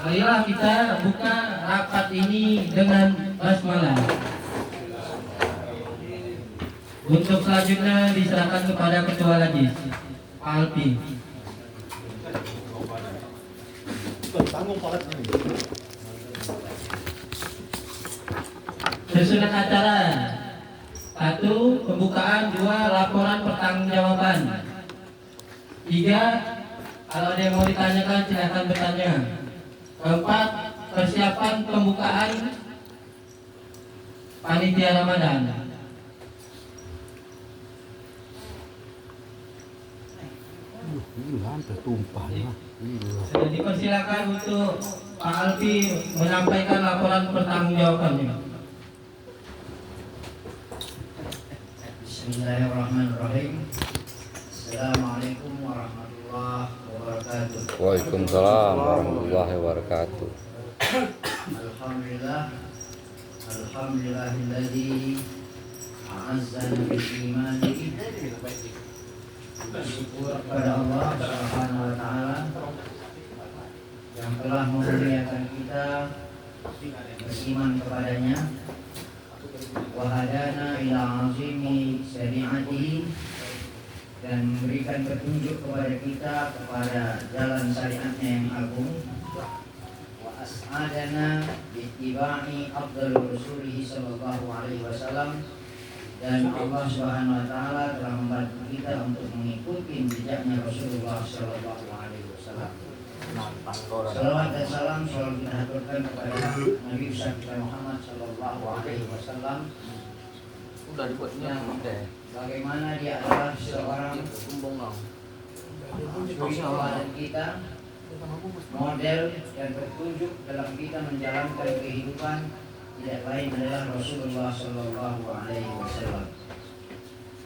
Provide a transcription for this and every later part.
Marilah kita buka rapat ini dengan basmalah. Untuk selanjutnya diserahkan kepada Ketua Lajis, Pak Alpi. Susunan acara: 1. Pembukaan. 2. Laporan pertanggungjawaban. 3. Kalau ada yang mau ditanyakan silakan bertanya. 4. Persiapan pembukaan panitia Ramadan. Hampir tumpah ya. Dipersilakan untuk Pak Alfi menyampaikan laporan pertanggungjawabannya. Bismillahirrahmanirrahim. Assalamualaikum warahmatullahi wabarakatuh. Waalaikumsalam warahmatullahi wabarakatuh. Alhamdulillahilladzi a'azzana bil imani. Bersyukur kepada Allah Subhanahu wa taala yang telah memuliakan kita beriman kepadanya, wa hadana ila azimi syari'atihi, dan memberikan petunjuk kepada kita kepada jalan syariatnya yang agung, wa as'adana bittiba'i afdalur rasulihi sallallahu alaihi wasallam, dan Allah Subhanahu wa taala telah membantu kita untuk mengikuti jejaknya Rasulullah sallallahu alaihi wasallam. Salawat dan salam selalu kita haturkan kepada Nabi besar kita Muhammad sallallahu alaihi wasallam. Udah dibuatnya Bagaimana dia adalah seorang tauladan kita, model dan petunjuk dalam kita menjalankan kehidupan. Tidak lain adalah Rasulullah Sallallahu Alaihi Wasallam.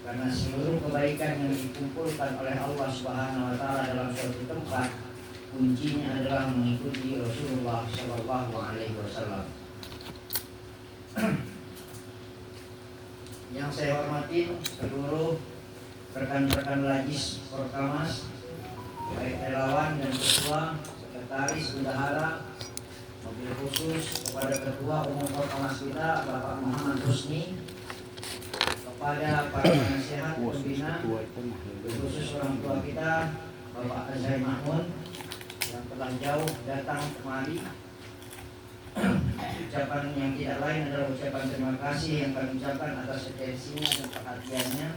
Karena seluruh kebaikan yang dikumpulkan oleh Allah Subhanahu Wa Taala dalam suatu tempat, kuncinya adalah mengikuti Rasulullah Sallallahu Alaihi Wasallam. Yang saya hormati seluruh rekan-rekan Lajis Porkamas, baik relawan dan ketua, sekretaris, bendahara, mobil khusus kepada Ketua Umum Porkamas kita Bapak Muhammad Husni, kepada para penasehat pembina, khusus orang tua kita Bapak Azhar Mahmud yang telah jauh datang kemari. Ucapan yang tidak lain adalah ucapan terima kasih yang kami ucapkan atas atensinya dan perhatiannya.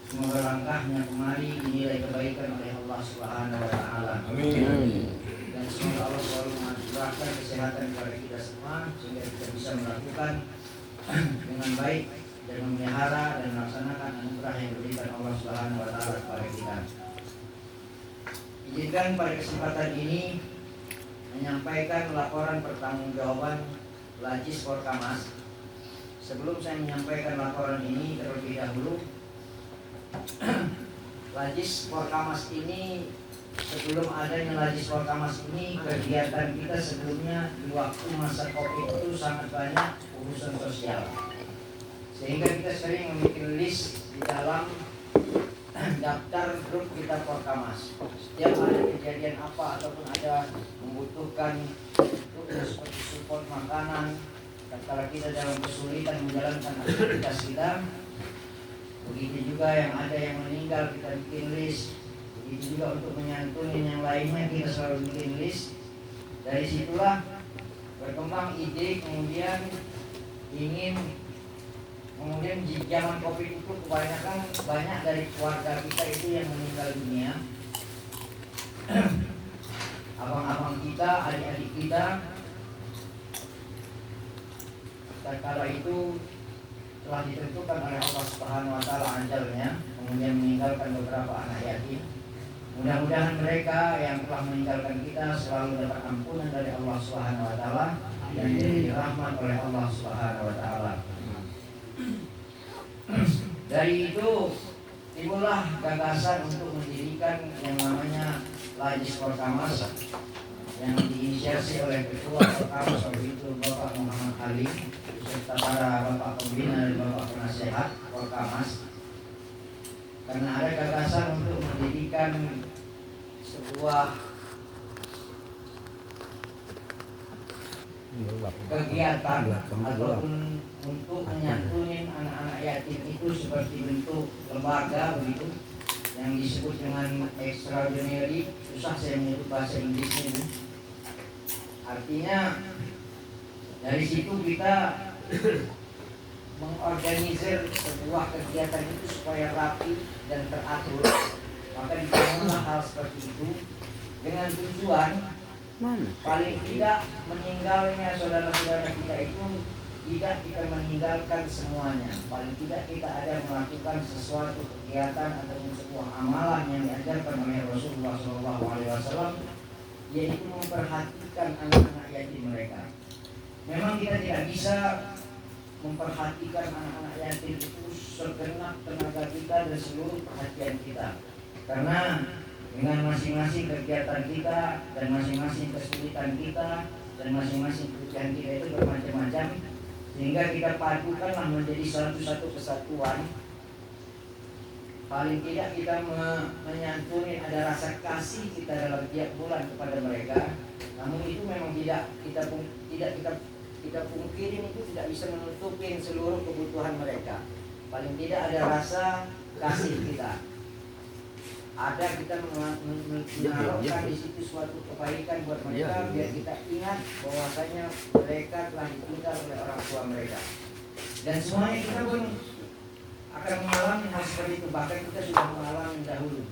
Semoga langkahnya kemari dinilai kebaikan oleh Allah Subhanahu wa taala. Amin. Dan semoga Allah selalu menganugerahkan kesehatan kepada kita semua sehingga kita bisa melakukan dengan baik dan memelihara dan melaksanakan anugerah yang diberikan Allah Subhanahu wa taala kepada kita. Izinkan pada kesempatan ini menyampaikan laporan pertanggungjawaban Lajis Porkamas. Sebelum saya menyampaikan laporan ini terlebih dahulu, Lajis Porkamas ini, sebelum adanya Lajis Porkamas ini, kegiatan kita sebelumnya di waktu masa Covid itu sangat banyak urusan sosial, sehingga kita sering membuat list di dalam daftar grup kita Porkamas. Setiap ada kejadian apa ataupun ada membutuhkan seperti support makanan, kalau kita dalam kesulitan menjalankan aktivitas kita, begitu juga yang ada yang meninggal kita bikin list, begitu juga untuk menyantuni yang lainnya kita selalu bikin list. Dari situlah berkembang ide, kemudian di zaman Covid itu kebanyakan banyak dari keluarga kita itu yang meninggal dunia. Abang-abang kita, adik-adik kita, kala itu telah ditentukan oleh Allah Subhanahu wa taala ajalnya, kemudian meninggalkan beberapa anak yatim. Mudah-mudahan mereka yang telah meninggalkan kita selalu dapat ampunan dari Allah Subhanahu wa taala dan diberi rahmat oleh Allah Subhanahu wa taala. Dari itu timbullah gagasan untuk mendirikan yang namanya Lajis Porkamas yang diinisiasi oleh Ketua Porkamas waktu itu Bapak Muhammad Ali beserta para Bapak Pembina dan Bapak Penasehat Porkamas. Karena ada gagasan untuk mendirikan sebuah kegiatan ataupun untuk menyantunin anak-anak yatim itu seperti bentuk lembaga begitu yang disebut dengan extraordinary, susah saya menyebut bahasa Inggrisnya itu. Artinya dari situ kita mengorganisir sebuah kegiatan itu supaya rapi dan teratur. Maka dibangunlah hal seperti itu dengan tujuan paling tidak meninggalnya saudara-saudara kita itu tidak kita meninggalkan semuanya. Paling tidak kita ada melakukan sesuatu kegiatan ataupun sebuah amalan yang diajarkan oleh Rasulullah SAW, yaitu memperhatikan anak-anak yatim mereka. Memang kita tidak bisa memperhatikan anak-anak yatim itu segenap tenaga kita dan seluruh perhatian kita, karena dengan masing-masing kegiatan kita dan masing-masing kesulitan kita dan masing-masing kebutuhan kita itu bermacam-macam, sehingga kita padukanlah menjadi satu kesatuan. Paling tidak kita menyantuni ada rasa kasih kita dalam tiap bulan kepada mereka. Namun itu memang tidak kita pungkirin, itu tidak bisa menutupin seluruh kebutuhan mereka. Paling tidak ada rasa kasih kita. Ada kita menaruhkan di situ suatu kebaikan buat mereka, biar kita ingat bahwasanya mereka telah ditinggal oleh orang tua mereka. Dan semuanya kita pun akan mengalami hal seperti itu, bahkan kita sudah mengalami dahulu.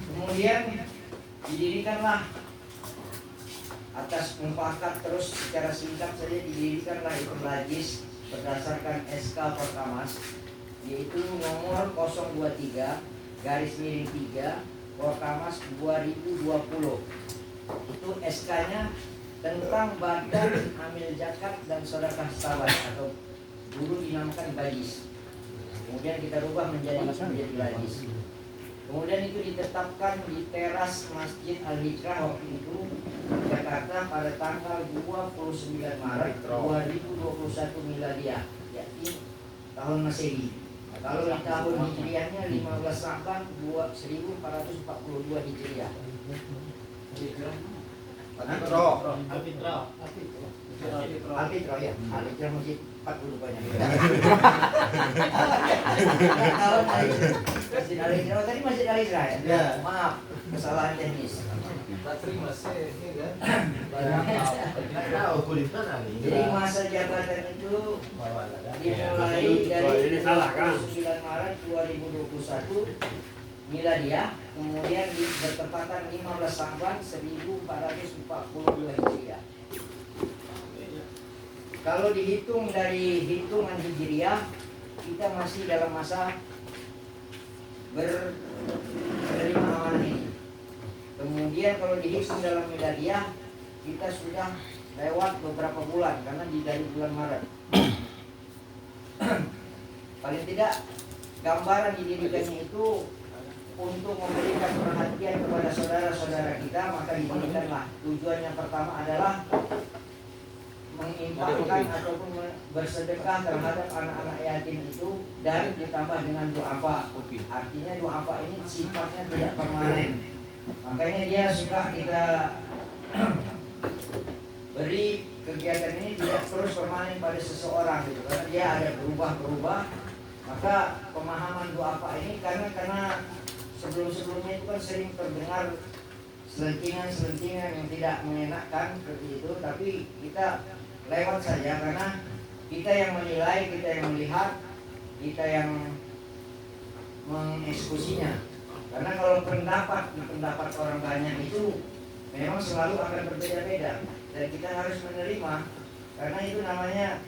Kemudian didirikanlah atas mufakat, terus secara singkat saja didirikanlah itu Lajis berdasarkan SK Porkamas, yaitu nomor 023/3 Porkamas 2020. Itu SK-nya tentang Badan Amil Zakat dan Sedekah Sawat, atau dulu dinamakan Bajis. Kemudian kita rubah menjadi Lajis. Kemudian itu ditetapkan di teras Masjid Al-Hijrah waktu itu Jakarta pada tanggal 29 Maret 2021 Miladiah, yakni tahun Masehi. Kalau di tahun Hijriahnya 15 Sa'ban 1442 Hijriah. Al-Fitro ya. Al-Fitro masih 40 banyak. Masjid Al-Fitro tadi Masjid Al-Fitro ya? Maaf, kesalahan teknis. Jadi masa jabatan itu dimulai dari 29 Maret 2021 Miladiah, kemudian bertepatan 15 Sa'ban 1442 Hijriah. Kalau dihitung dari hitungan Hijriah, kita masih dalam masa menerima amanah ini. Kemudian kalau dihitung dalam Miladiah, kita sudah lewat beberapa bulan, karena dari bulan Maret. Paling tidak gambaran didirikannya itu untuk memberikan perhatian kepada saudara-saudara kita, maka didirikanlah. Tujuan yang pertama adalah menginfakkan ataupun bersedekah terhadap anak-anak yatim itu, dan ditambah dengan du'afa. Artinya du'afa ini sifatnya tidak permanen, makanya dia suka kita beri kegiatan ini tidak terus permanen pada seseorang gitu, karena dia ada berubah-berubah. Maka pemahaman du'afa ini karena sebelum-sebelumnya itu kan sering terdengar selentingan-selentingan yang tidak mengenakan seperti itu, tapi kita lewat saja karena kita yang menilai, kita yang melihat, kita yang mengeksekusinya. Karena kalau pendapat orang banyak itu memang selalu akan berbeda-beda, dan kita harus menerima, karena itu namanya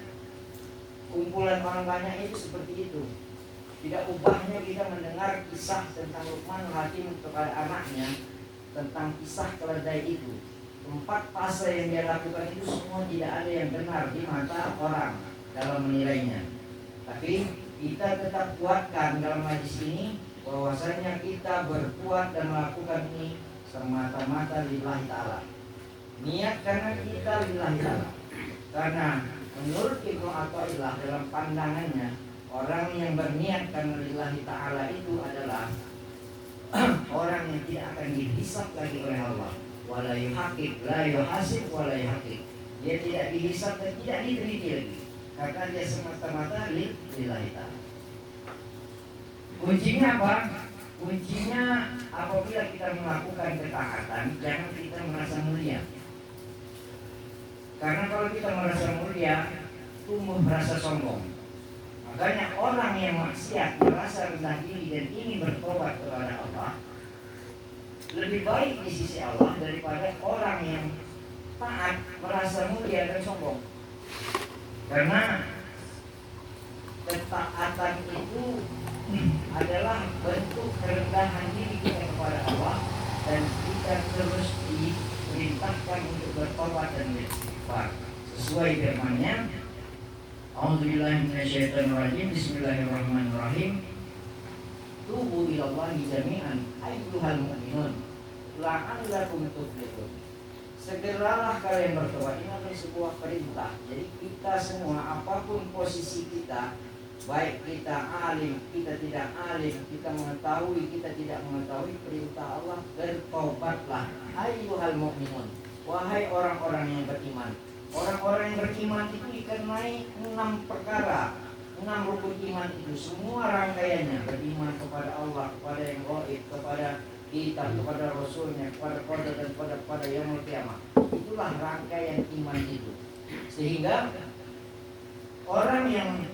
kumpulan orang banyak itu seperti itu. Tidak ubahnya kita mendengar kisah tentang Luqman Hakim kepada anaknya, tentang kisah keledai itu. 4 fase yang dia lakukan itu semua tidak ada yang benar di mata orang dalam menilainya. Tapi kita tetap kuatkan dalam majlis ini bahwasanya kita berbuat dan melakukan ini semata-mata lillahi ta'ala. Niat karena kita lillahi ta'ala. Karena menurut Ibnu Athaillah dalam pandangannya, orang yang berniat karena lillahi ta'ala itu adalah orang yang tidak akan dihisab lagi oleh Allah. Wala yuhaqib, la yuhasib, wala yuhaqib. Dia tidak dihisab dan tidak diteliti lagi, karena dia semata-mata lillahi ta'ala. Kuncinya apa? Kuncinya apabila kita melakukan ketaatan, jangan kita merasa mulia. Karena kalau kita merasa mulia, tumbuh rasa sombong. Makanya orang yang maksiat merasa rendah diri dan ingin bertobat kepada Allah lebih baik di sisi Allah daripada orang yang taat merasa mulia dan sombong. Karena ketaatan itu adalah bentuk kerendahan diri kita kepada Allah, dan kita terus diperintahkan untuk bertobat dan beristighfar sesuai firman-Nya. A'udzubillahi minasyaitonirrajim. Bismillahirrahmanirrahim. Tubu ilallahi jami'an ayyuhal mu'minun la'allakum tuflihun. Segeralah kalian bertobat. Ini adalah sebuah perintah. Jadi kita semua, apapun posisi kita, baik kita alim, kita tidak alim, kita mengetahui, kita tidak mengetahui, perintah Allah, bertobatlah ayyuhal mu'minun, wahai orang-orang yang beriman. Orang-orang yang beriman itu dikenai 6 perkara, 6 rukun iman itu. Semua rangkaiannya beriman kepada Allah, kepada yang gaib, kepada kitab, kepada Rasulnya, kepada qadar dan pada yaumul kiamah. Itulah rangkaian iman itu. Sehingga orang yang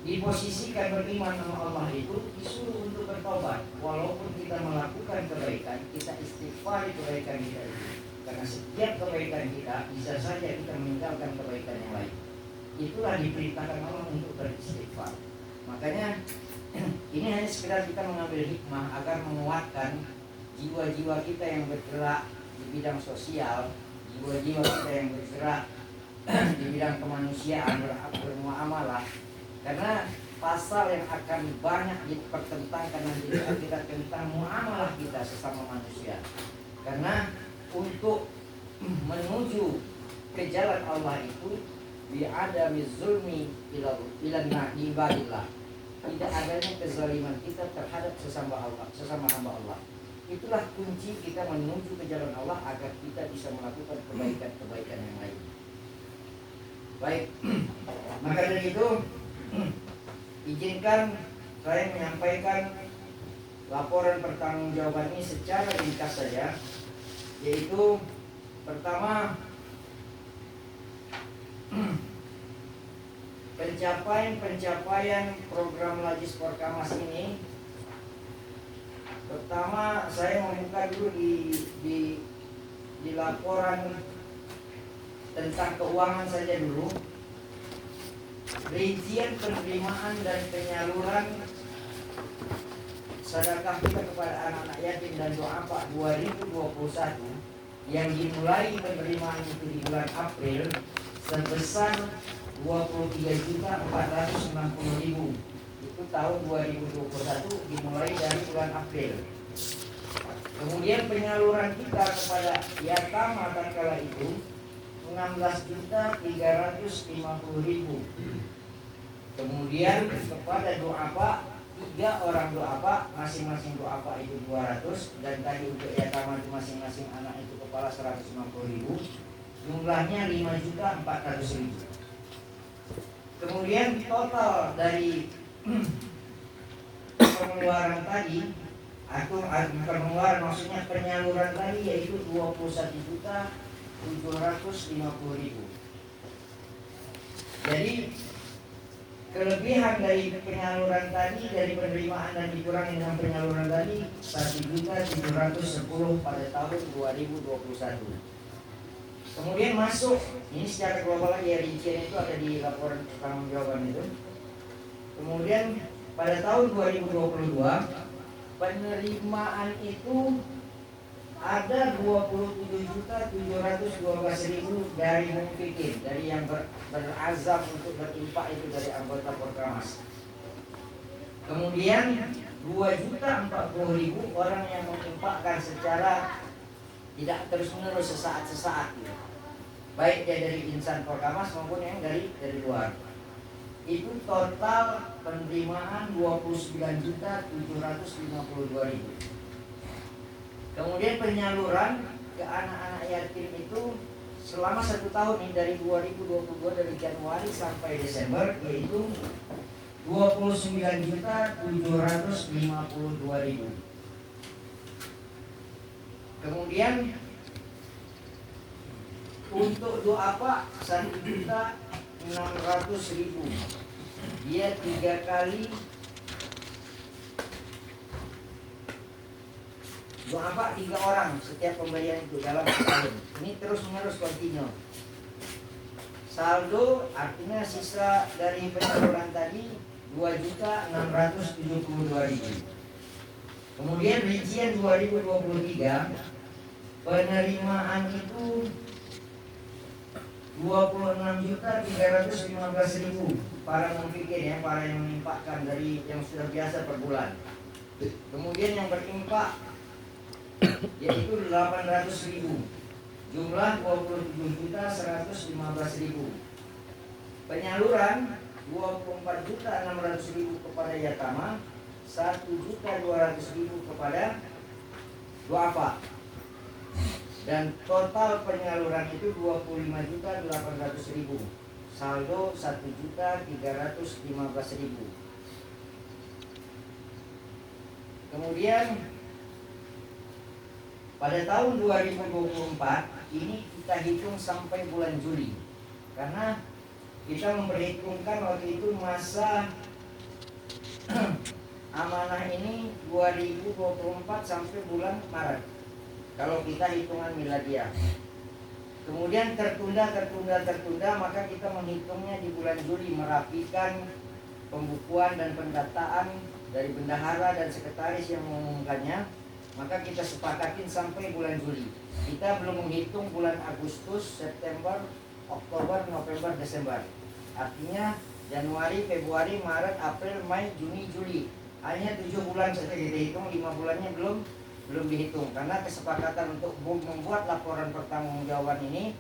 diposisikan beriman sama Allah itu disuruh untuk bertobat. Walaupun kita melakukan kebaikan, kita istighfar kebaikan kita itu. Karena setiap kebaikan kita bisa saja kita meninggalkan kebaikan yang lain. Itulah diperintahkan Allah untuk beristighfar. Makanya ini hanya sekedar kita mengambil hikmah agar menguatkan jiwa-jiwa kita yang bergerak di bidang sosial, jiwa-jiwa kita yang bergerak di bidang kemanusiaan, bermuamalah. Karena pasal yang akan banyak dipertentangkan nanti di akhirat tentang muamalah kita sesama manusia. Karena untuk menuju ke jalan Allah itu bi'adami zulmi ilanna ibadillah, tidak adanya kezaliman kita terhadap sesama hamba Allah. Itulah kunci kita menuju ke jalan Allah agar kita bisa melakukan kebaikan-kebaikan yang lain. Baik, maka dari itu izinkan saya menyampaikan laporan pertanggungjawaban ini secara ringkas saja. Yaitu pertama, pencapaian program Lajis Porkamas ini. Pertama, saya membuka dulu di laporan tentang keuangan saja dulu. Rincian penerimaan dan penyaluran sedekah kita kepada anak-anak yatim dan du'afa 2021 yang dimulai penerimaan itu di bulan April sebesar 23.460.000. Itu tahun 2021 dimulai dari bulan April. Kemudian penyaluran kita kepada yatama tatkala itu 16.350.000. Kemudian kepada du'afa 3 orang du'afa, masing-masing du'afa itu 200, dan tadi untuk yatama masing-masing anak itu kepala 150.000. Jumlahnya 5.400.000. Kemudian total dari pengeluaran tadi, atau pengeluaran maksudnya penyaluran tadi, yaitu 21.750.000. Jadi kelebihan dari penyaluran tadi, dari penerimaan dan dikurangi dengan penyaluran tadi 1.710 pada tahun 2021. Kemudian masuk, ini secara global lagi ya, rincian itu ada di laporan pertanggungjawaban itu. Kemudian pada tahun 2022 penerimaan itu ada 27.712.000 dari mufikin, dari yang berazam untuk berinfak itu dari anggota Porkamas. Kemudian 2.040.000 orang yang menginfakkan secara tidak terus-menerus, sesaat-sesaat gitu. Baik dia dari insan Porkamas maupun yang dari luar. Itu total penerimaan 29.752.000. Kemudian penyaluran ke anak-anak yatim itu selama 1 tahun ini dari 2022 dari Januari sampai Desember yaitu 29.752.000. Kemudian untuk doa apa 1.600.000. Dia 3 kali doa apa 3 orang setiap pemberian itu dalam setahun. Ini terus menerus kontinu. Saldo artinya sisa dari penyaluran tadi 2.672.000. Kemudian rincian 2023 penerimaan itu 26.315.000. Para memikir ya, para yang mengimpakkan dari yang sudah biasa per bulan. Kemudian yang berimpak yaitu 800.000. Jumlah 27.115.000. Penyaluran 24.600.000 kepada Yatama, 1.200.000 kepada duafa. Dan total penyaluran itu 25.800.000. Saldo 1.315.000. Kemudian pada tahun 2024 ini kita hitung sampai bulan Juli. Karena kita memperhitungkan waktu itu masa amanah ini 2024 sampai bulan Maret. Kalau kita hitungan miladiah. Kemudian tertunda, maka kita menghitungnya di bulan Juli, merapikan pembukuan dan pendataan dari bendahara dan sekretaris yang mengumumkannya. Maka kita sepakatin sampai bulan Juli. Kita belum menghitung bulan Agustus, September, Oktober, November, Desember. Artinya Januari, Februari, Maret, April, Mei, Juni, Juli. Hanya 7 bulan saja kita hitung, 5 bulannya belum dihitung. Karena kesepakatan untuk membuat laporan pertanggungjawaban ini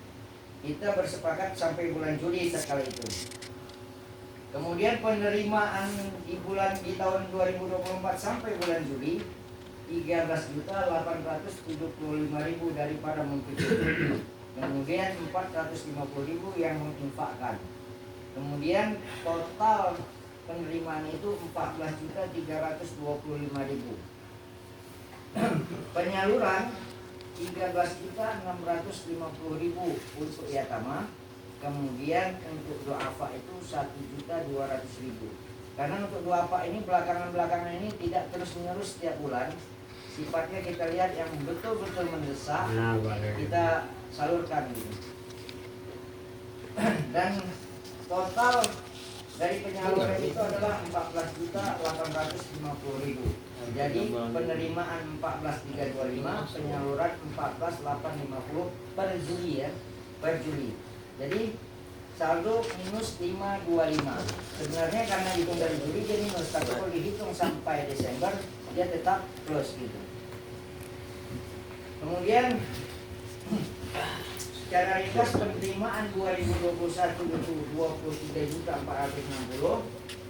kita bersepakat sampai bulan Juli sekali itu. Kemudian penerimaan di tahun 2024 sampai bulan Juli 13.875.000 dari para memfikir. Kemudian 450.000 yang menginfakkan. Kemudian total penerimaan itu 14.325.000. Penyaluran 13.650.000 untuk Yatama. Kemudian untuk duafa itu 1.200.000. Karena untuk duafa ini belakangan ini tidak terus menerus setiap bulan. Sifatnya kita lihat yang betul-betul mendesak, kita salurkan gitu. Dan total dari penyaluran itu adalah 14.850.000. Jadi penerimaan 14.325, penyaluran 14.850 per Juli ya, per Juli. Jadi saldo minus 525. Sebenarnya karena hitung dari Juli jadi minus, tapi kalau dihitung sampai Desember dia tetap plus gitu. Kemudian secara ringkas penerimaan 2021 itu 23.460,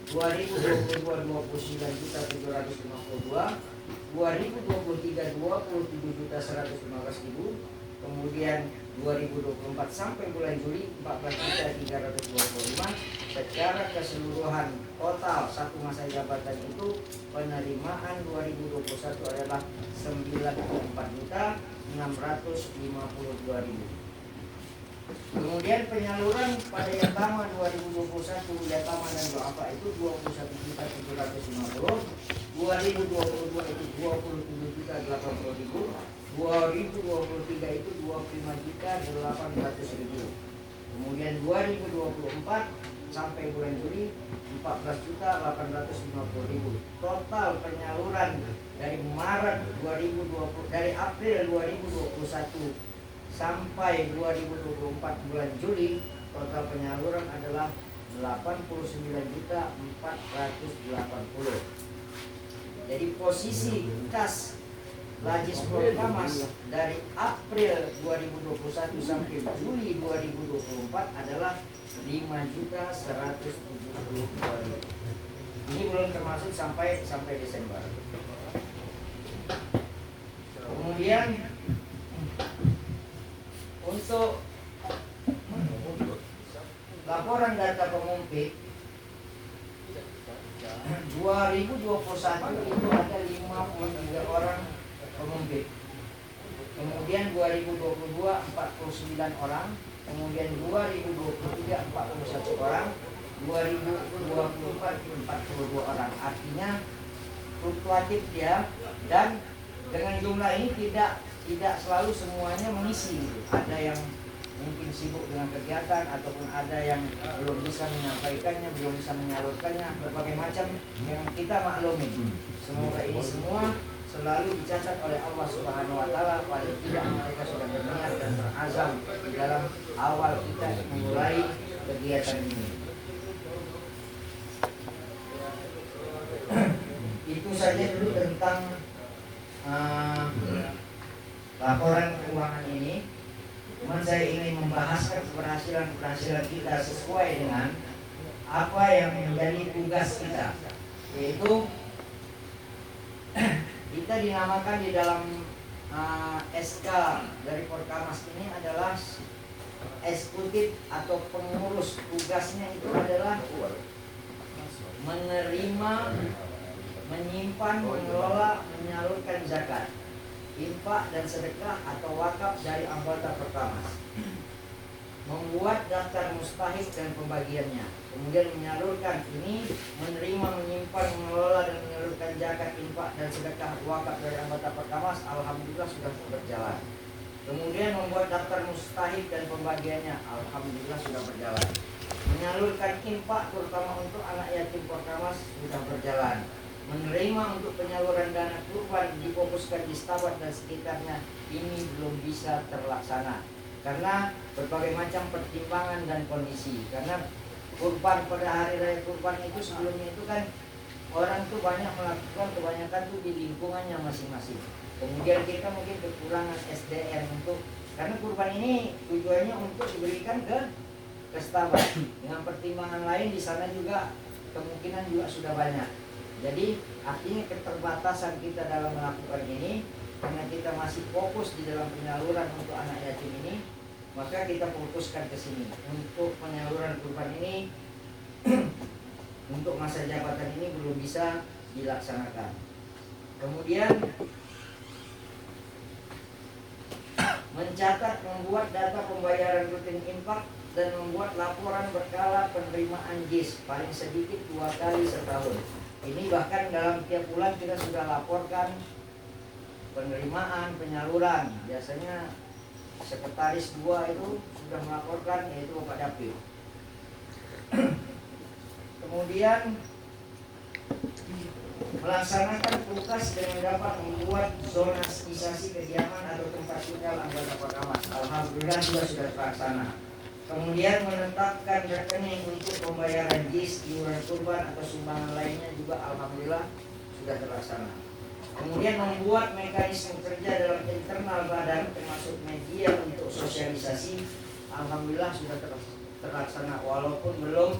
2022 29.752, 2023 27.115.000, kemudian 2024 sampai bulan Juli 14.325. Secara keseluruhan total satu masa jabatan itu penerimaan 2021 adalah 94.652.000. Kemudian penyaluran pada Yatama 2021 Yatama dan duafa itu 21.750, 2022 itu 27.080.000, 2023 itu 25.800.000. Kemudian 2024 sampai bulan Juli 14.850.000. Total penyaluran dari April 2021 sampai 2024 bulan Juli, total penyaluran adalah 89.480. Jadi posisi kas Lajis Prokamas dari April 2021 sampai Juli 2024 adalah 5.172.000. Ini belum termasuk sampai Desember. Kemudian untuk laporan data pemumpik 2021 itu ada 53 orang pemumpik. Kemudian 2022 49 orang, kemudian 2023 41 orang, 2024 42 orang. Artinya fluktuatif dia, dan dengan jumlah ini tidak selalu semuanya mengisi. Ada yang mungkin sibuk dengan kegiatan, ataupun ada yang belum bisa menyampaikannya, belum bisa menyalurkannya, berbagai macam yang kita maklumi. Semoga ini semua selalu dicatat oleh Allah Subhanahu wa taala. Paling tidak mereka sudah berniat dan berazam di dalam awal kita memulai kegiatan ini. Itu saja dulu tentang laporan keuangan ini. Cuman saya ingin membahaskan keberhasilan kita sesuai dengan apa yang menjadi tugas kita, yaitu kita dinamakan di dalam SK dari Porkamas ini adalah eksekutif atau pengurus. Tugasnya itu adalah menerima, menyimpan, mengelola, menyalurkan zakat, infak dan sedekah atau wakaf dari anggota Porkamas, membuat daftar mustahik dan pembagiannya, kemudian menyalurkan ini, menerima, menyimpan, mengelola dan menyalurkan zakat, infak dan sedekah, wakaf dari anggota Porkamas. Alhamdulillah sudah berjalan. Kemudian membuat daftar mustahik dan pembagiannya, alhamdulillah sudah berjalan. Menyalurkan infak terutama untuk anak yatim Porkamas sudah berjalan. Menerima untuk penyaluran dana kurban difokuskan di Stabat dan sekitarnya, ini belum bisa terlaksana karena berbagai macam pertimbangan dan kondisi. Karena kurban pada hari raya kurban itu sebelumnya itu kan orang tuh banyak melakukan, kebanyakan tuh di lingkungannya masing-masing. Kemudian kita mungkin kekurangan SDM untuk, karena kurban ini tujuannya untuk diberikan ke Stabat. Dengan pertimbangan lain di sana juga kemungkinan juga sudah banyak. Jadi artinya keterbatasan kita dalam melakukan ini, karena kita masih fokus di dalam penyaluran untuk anak yatim ini, maka kita fokuskan ke sini untuk penyaluran kurban ini. Untuk masa jabatan ini belum bisa dilaksanakan. Kemudian mencatat, membuat data pembayaran rutin infak dan membuat laporan berkala penerimaan JIS paling sedikit 2 kali setahun. Ini bahkan dalam tiap bulan kita sudah laporkan penerimaan, penyaluran. Biasanya sekretaris 2 itu sudah melaporkan, yaitu Bapak Dapil. Kemudian melaksanakan tugas dengan dapat membuat zonasisasi kediaman atau tempat tinggal anggota Porkamas. Alhamdulillah sudah terlaksana. Kemudian menetapkan rekening untuk pembayaran JIS, iuran kurban atau sumbangan lainnya juga alhamdulillah sudah terlaksana. Kemudian membuat mekanisme kerja dalam internal badan termasuk media untuk sosialisasi, alhamdulillah sudah terlaksana walaupun belum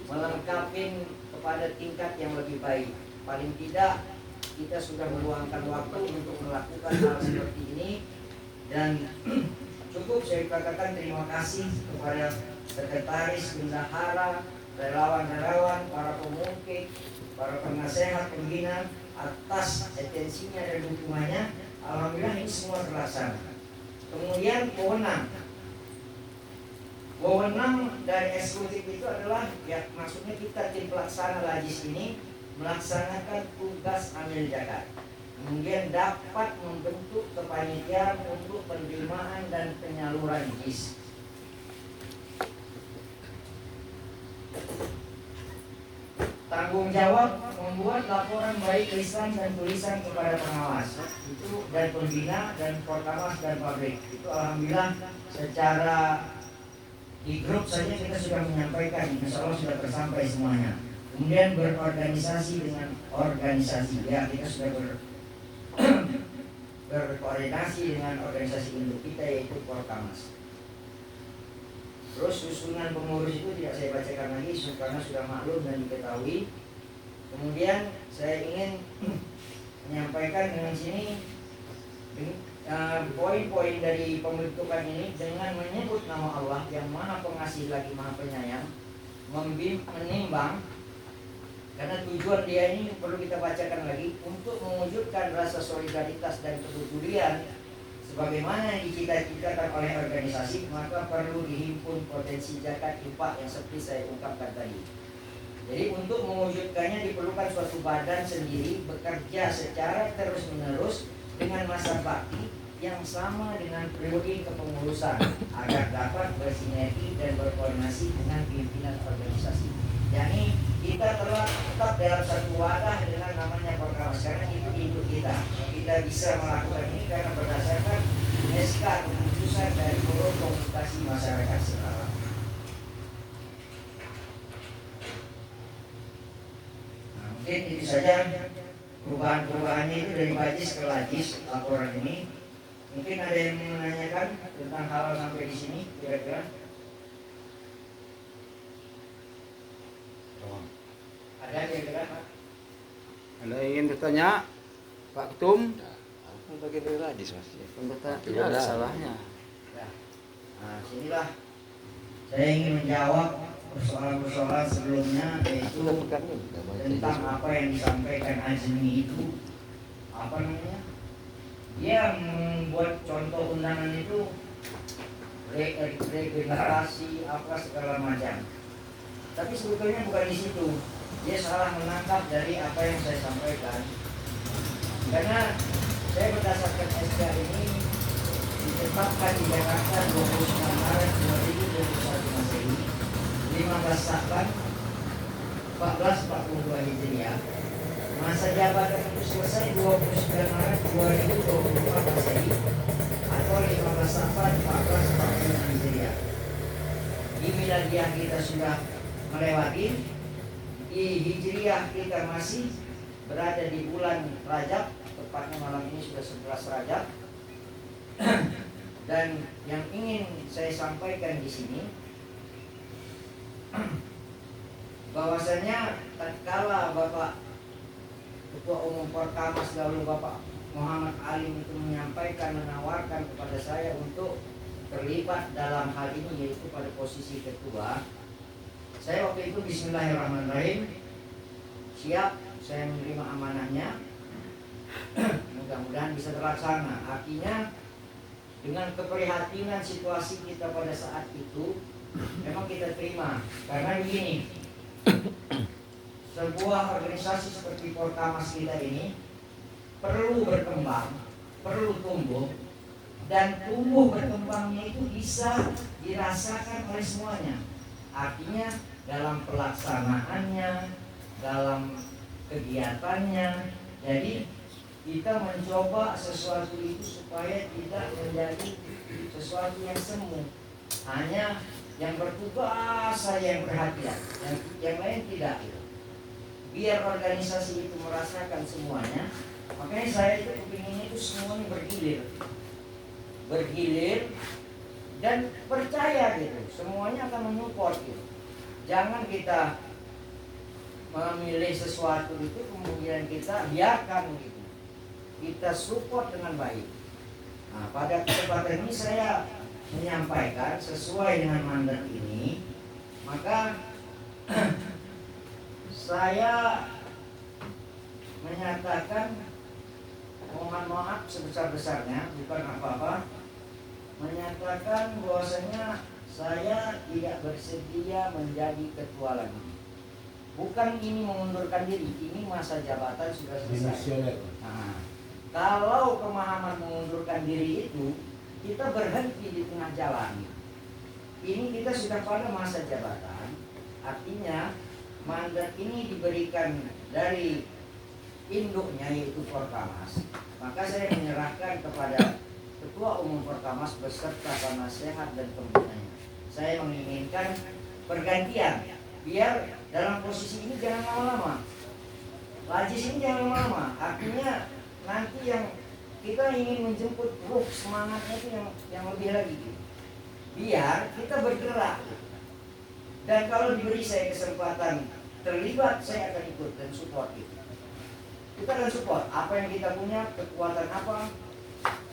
melengkapi kepada tingkat yang lebih baik. Paling tidak kita sudah meluangkan waktu untuk melakukan hal seperti ini, dan cukup saya katakan terima kasih kepada sekretaris, bendahara, relawan-relawan, para pemumpik, para penasehat, pembina atas atensinya dan dukungannya. Alhamdulillah ini semua terlaksana. Kemudian wewenang dari eksekutif itu adalah, ya maksudnya kita tim pelaksana Lajis ini melaksanakan tugas amil zakat. Kemudian dapat membentuk kepanitiaan untuk penerimaan dan penyaluran JIS. Tanggung jawab membuat laporan baik lisan dan tulisan kepada pengawas itu dan pembina dan Porkamas dan pabrik. Itu alhamdulillah secara di grup saja kita sudah menyampaikan, insya Allah sudah tersampai semuanya. Kemudian berorganisasi dengan organisasi, ya kita sudah berkoordinasi dengan organisasi induk kita yaitu Porkamas. Terus susunan pengurus itu tidak saya bacakan lagi karena sudah maklum dan diketahui. Kemudian saya ingin menyampaikan dengan sini poin-poin dari pembentukan ini dengan menyebut nama Allah yang Maha Pengasih lagi Maha Penyayang, menimbang, karena tujuan dia ini perlu kita bacakan lagi untuk mewujudkan rasa solidaritas dan kepedulian sebagaimana yang dicita-citakan oleh organisasi, maka perlu dihimpun potensi zakat infak yang seperti saya ungkapkan tadi. Jadi untuk mewujudkannya diperlukan suatu badan sendiri bekerja secara terus-menerus dengan masa bakti yang sama dengan periode kepengurusan agar dapat bersinergi dan berkoordinasi dengan pimpinan organisasi. Yani kita telah tetap dalam satu wadah dengan namanya Porkamas karena itu induk kita. Kita bisa melakukan ini karena berdasarkan SK keputusan dari Forum Komunikasi Masyarakat Sekarang. Nah, mungkin itu saja perubahan-perubahannya itu dari Bajis ke Lajis laporan ini. Mungkin ada yang menanyakan tentang hal sampai di sini kira-kira? Ada kira-kira? Ada yang ingin bertanya, Pak Ketum? Bagian dari Lajis mas. Tidak ada salahnya. Nah, sinilah saya ingin menjawab persoalan-persoalan sebelumnya, yaitu tentang apa yang disampaikan Azmi itu, apa namanya? Dia membuat contoh undangan itu regenerasi apa segala macam. Tapi sebetulnya bukan di situ. Dia salah menangkap dari apa yang saya sampaikan. Karena saya berdasarkan SK ini ditetapkan di Jakarta 29 Maret 2021 Masehi, 15 Syakban 1442 Hijriah. Masa jabatan itu selesai 29 Maret 2024 Masehi atau 15 Syakban 1442 Hijriah. Di miladiah kita sudah melewati, di Hijriah kita masih berada di bulan Rajab, tepatnya malam ini sudah 11 Rajab. Dan yang ingin saya sampaikan di sini bahwasanya tatkala Bapak Ketua Umum Porkamas lalu Bapak Muhammad Alim itu menyampaikan, menawarkan kepada saya untuk terlibat dalam hal ini, yaitu pada posisi ketua, saya waktu itu bismillahirrahmanirrahim, siap, saya menerima amanahnya. Mudah-mudahan bisa terlaksana. Artinya dengan keprihatinan situasi kita pada saat itu memang kita terima. Karena begini, sebuah organisasi seperti Porkamas kita ini perlu berkembang, perlu tumbuh, dan tumbuh berkembangnya itu bisa dirasakan oleh semuanya. Artinya dalam pelaksanaannya, dalam kegiatannya. Jadi kita mencoba sesuatu itu supaya tidak menjadi sesuatu yang semu. Hanya yang bertugas saja yang perhatian, yang lain tidak. Biar organisasi itu merasakan semuanya. Makanya saya itu kepinginnya itu semuanya bergilir dan percaya gitu. Semuanya akan menyupport gitu. Jangan kita memilih sesuatu itu kemudian kita biarkan gitu. Kita support dengan baik. Nah, pada kesempatan ini saya menyampaikan sesuai dengan mandat ini, maka saya menyatakan mohon maaf sebesar-besarnya, bukan apa-apa, menyatakan bahwasanya saya tidak bersedia menjadi ketua lagi. Bukan ini mengundurkan diri, ini masa jabatan sudah selesai. Nah, kalau pemahaman mengundurkan diri itu, kita berhenti di tengah jalan. Ini kita sudah pada masa jabatan, artinya mandat ini diberikan dari induknya yaitu Porkamas. Maka saya menyerahkan kepada Ketua Umum Porkamas beserta penasehat dan pembinanya. Saya menginginkan pergantian, biar dalam posisi ini jangan lama-lama. Lajis ini jangan lama-lama. Artinya nanti yang kita ingin menjemput ruh semangatnya itu yang lebih lagi. Biar kita bergerak. Dan kalau diberi saya kesempatan terlibat, saya akan ikut dan support itu. Kita akan support apa yang kita punya, kekuatan apa,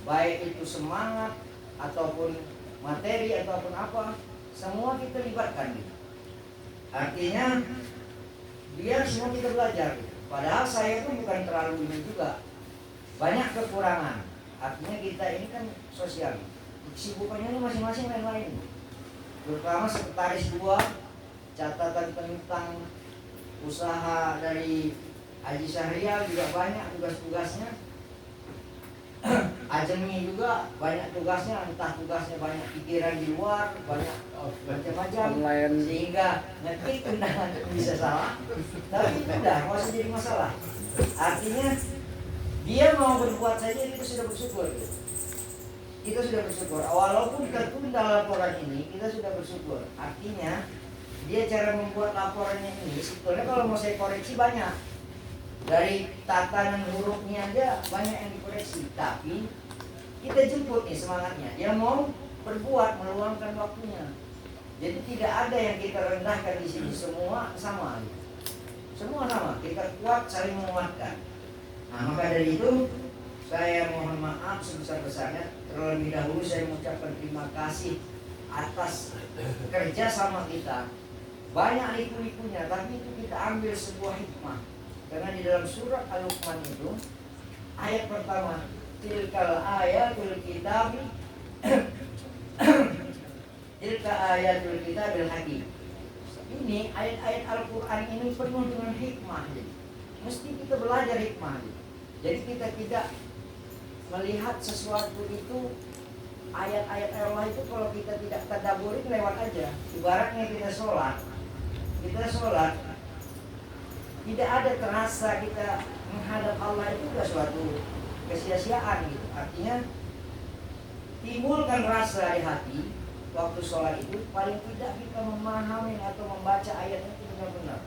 baik itu semangat ataupun materi ataupun apa, semua kita libatkan gitu. Artinya biar semua kita belajar gitu. Padahal saya pun bukan terlalu ini juga, banyak kekurangan. Artinya kita ini kan sosial, kesibukannya ini masing-masing lain-lain. Terutama sekretaris 2, catatan tentang usaha dari Haji Syahrial juga banyak tugas-tugasnya. Ajemi juga banyak tugasnya, entah tugasnya banyak pikiran di luar, banyak macam-macam, sehingga ngetik undangan bisa salah. Tapi itu udah nggak usah jadi masalah. Artinya dia mau berbuat saja kita sudah bersyukur gitu. Kita sudah bersyukur. Walaupun tertunda laporan ini, kita sudah bersyukur. Artinya dia cara membuat laporannya ini sebetulnya kalau mau saya koreksi banyak. Dari tatanan hurufnya aja banyak yang dikoreksi. Tapi kita jemput nih semangatnya. Dia mau berbuat, meluangkan waktunya. Jadi tidak ada yang kita rendahkan di sini. Semua sama. Semua sama. Kita kuat saling menguatkan. Nah maka dari itu saya mohon maaf sebesar-besarnya. Terlebih dahulu saya mengucapkan terima kasih atas kerja sama kita. Banyak liku-likunya, tapi itu kita ambil sebuah hikmah. Karena di dalam surat Al-Luqman itu ayat pertama, tilkal ayatul kitabi tilka ayatul kitabil hakim. Ini ayat-ayat Al-Quran ini penuh dengan hikmah. Mesti kita belajar hikmah. Jadi kita tidak melihat sesuatu itu, ayat-ayat Allah itu kalau kita tidak tadaburin lewat aja. Ibaratnya kita sholat tidak ada terasa kita menghadap Allah itu sudah suatu kesia-siaan gitu. Artinya timbulkan rasa di hati waktu sholat itu, paling tidak kita memahami atau membaca ayat itu benar-benar.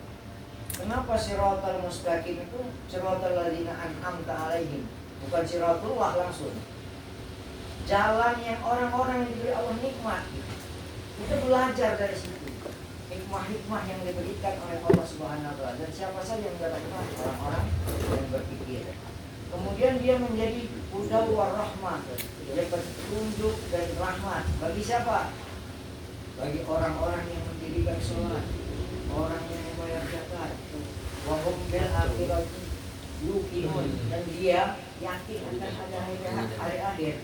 Kenapa siratal mustaqim itu siratal ladzina an'amta alaihim, bukan siratullah langsung. Jalan yang orang-orang yang diberi Allah nikmat gitu. Kita belajar dari situ. Hikmah-hikmah yang diberikan oleh Allah Subhanahu wa Ta'ala. Dan siapa saja yang mendapatkan? Orang-orang yang berpikir. Kemudian dia menjadi huda wa rahmat. Dia petunjuk dan rahmat. Bagi siapa? Bagi orang-orang yang mendirikan sholat, orang yang membayar zakat, wa hum bil akhirati yuqinun, dan dia yakin akan ada hari akhir.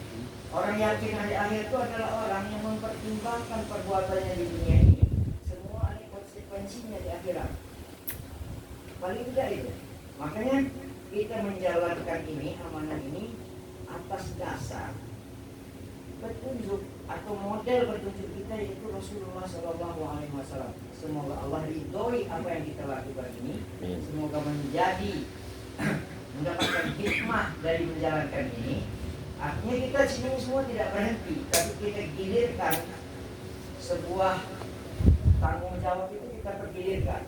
Orang yakin hari akhir itu adalah orang yang mempertimbangkan perbuatannya di dunia ini. Konsekuensinya di akhirat. Paling tidak itu. Makanya kita menjalankan ini, amanah ini atas dasar petunjuk atau model petunjuk kita yaitu Rasulullah SAW. Semoga Allah ridhoi apa yang kita lakukan ini. Semoga mendapatkan hikmah dari menjalankan ini. Artinya kita sini semua tidak berhenti, tapi kita gilirkan sebuah tanggung jawab itu kita pergilirkan.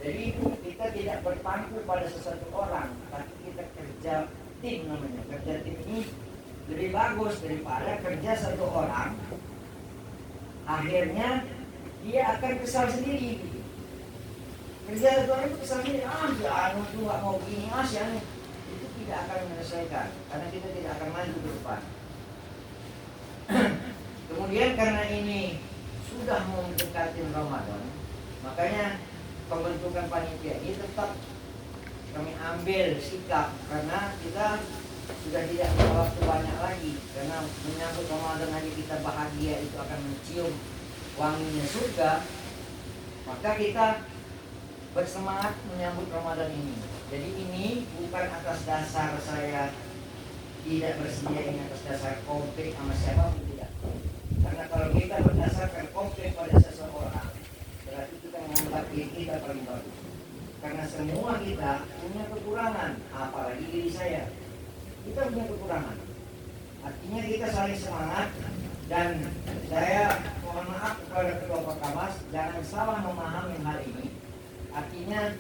Jadi kita tidak berpangku pada sesuatu orang, tapi kita kerja tim namanya. Kerja tim ini lebih bagus daripada kerja satu orang. Akhirnya dia akan kesal sendiri. Kerja satu orang itu kesal sendiri. Si anu itu nggak mau begini, si anu itu tidak akan menyelesaikan, karena kita tidak akan maju ke depan. Kemudian karena ini sudah mau mendekati Ramadan, makanya pembentukan panitia ini tetap kami ambil sikap, karena kita sudah tidak ada waktu banyak lagi, karena menyambut Ramadan aja kita bahagia itu akan mencium wanginya surga. Maka kita bersemangat menyambut Ramadan ini. Jadi ini bukan atas dasar saya tidak bersedia, ini atas dasar konflik sama siapa pun tidak. Karena kalau kita berdasarkan konflik pada seseorang, berarti kita menganggap diri kita paling bagus. Karena semua kita punya kekurangan, apalagi diri saya. Kita punya kekurangan. Artinya kita saling semangat. Dan saya mohon maaf kepada Ketua Perkamas, jangan salah memahami hal ini. Artinya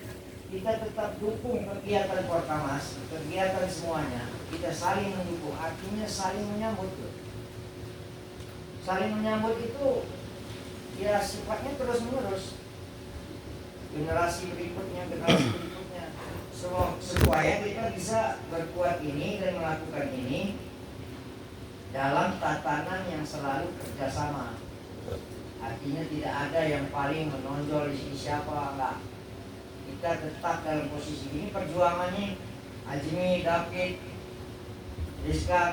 kita tetap dukung kegiatan Perkamas, kegiatan semuanya. Kita saling mendukung, artinya saling menyambut. Saling menyambut itu ya sifatnya terus menerus, generasi berikutnya supaya kita bisa berbuat ini dan melakukan ini dalam tatanan yang selalu kerjasama. Artinya tidak ada yang paling menonjol di sini siapa, enggak. Kita tetap dalam posisi ini. Perjuangannya Azmi, David, Rizkan,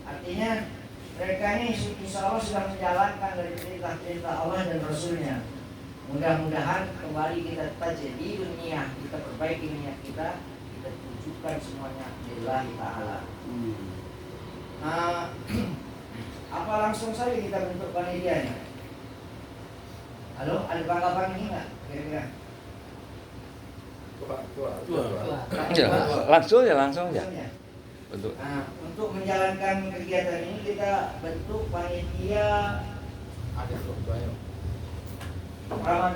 artinya mereka ini insya Allah sudah menjalankan dari perintah-perintah Allah dan Rasulnya. Mudah-mudahan kembali kita tajam di dunia, kita perbaiki niat kita tunjukkan semuanya lillahi ta'ala. Nah, apa langsung saja kita bentuk panitianya? Halo, ada tanggapan ini nggak kira-kira? Ya, langsung aja. Bentuk. Nah, untuk menjalankan kegiatan ini kita bentuk panitia Ramadan.